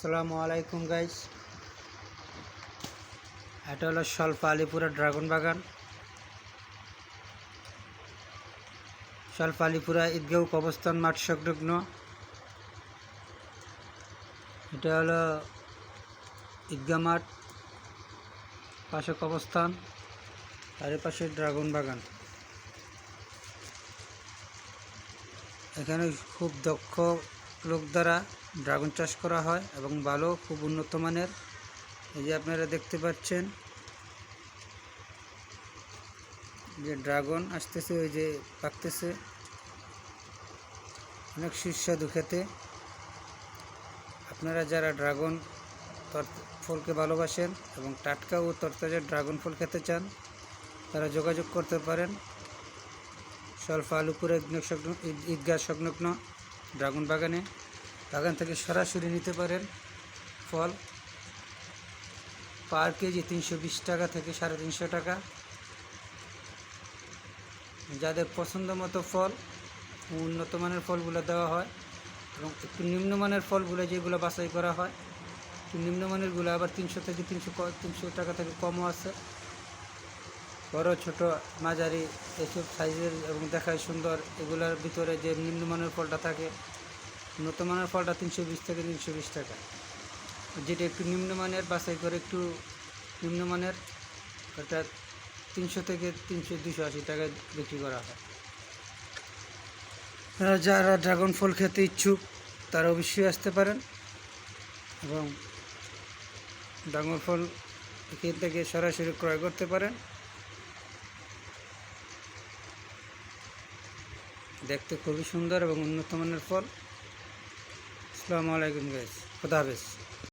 আসসালামু আলাইকুম গাইস, এটা হলো সলফা আলিপুরা ড্রাগন বাগান। সলফা আলিপুরা ঈদগাঁও কবরস্থান মাঠ সংলগ্ন। এটা হলো ঈদগাহ মাঠ, পাশে কবরস্থান, তার পাশে ড্রাগন বাগান। এখানে খুব দক্ষ লোক দ্বারা ড্রাগন চাষ করা হয় এবং ভালো, খুব উন্নত মানের। এই যে আপনারা দেখতে পাচ্ছেন যে ড্রাগন আসতেছে, ওই যে পাকতেছে, অনেক সুস্বাদু খেতে। আপনারা যারা ড্রাগন ফলকে ভালোবাসেন এবং টাটকা ও তরতাজা ড্রাগন ফল খেতে চান, তারা যোগাযোগ করতে পারেন সলফা আলিপুরা ঈদগাহ সংলগ্ন ড্রাগন বাগানে। বাগান থেকে সরাসরি নিতে পারেন ফল। পার কেজি 320 টাকা থেকে 350 টাকা। যাদের পছন্দ মতো ফল, উন্নত মানের ফলগুলো দেওয়া হয় এবং একটু নিম্নমানের ফলগুলো যেগুলো বাছাই করা হয়, একটু নিম্নমানেরগুলো আবার 300 থেকে 300 টাকা থেকে কমও আছে। বড়, ছোট, মাঝারি এসব সাইজের এবং দেখায় সুন্দর, এগুলোর ভিতরে যে নিম্নমানের ফলটা থাকে, উন্নত মানের ফলটা 320 থেকে 320 টাকা। যেটা একটু নিম্নমানের বাছাই করে একটু নিম্নমানের, ওটা 300 থেকে 280 টাকায় বিক্রি করা হয়। যারা ড্রাগন ফল খেতে ইচ্ছুক তারা অবশ্যই আসতে পারেন এবং ড্রাগন ফল এখান থেকে সরাসরি ক্রয় করতে পারেন। দেখতে খুবই সুন্দর এবং উন্নত মানের ফল। আসসালামু আলাইকুম গাইস, খোদা হাফেজ।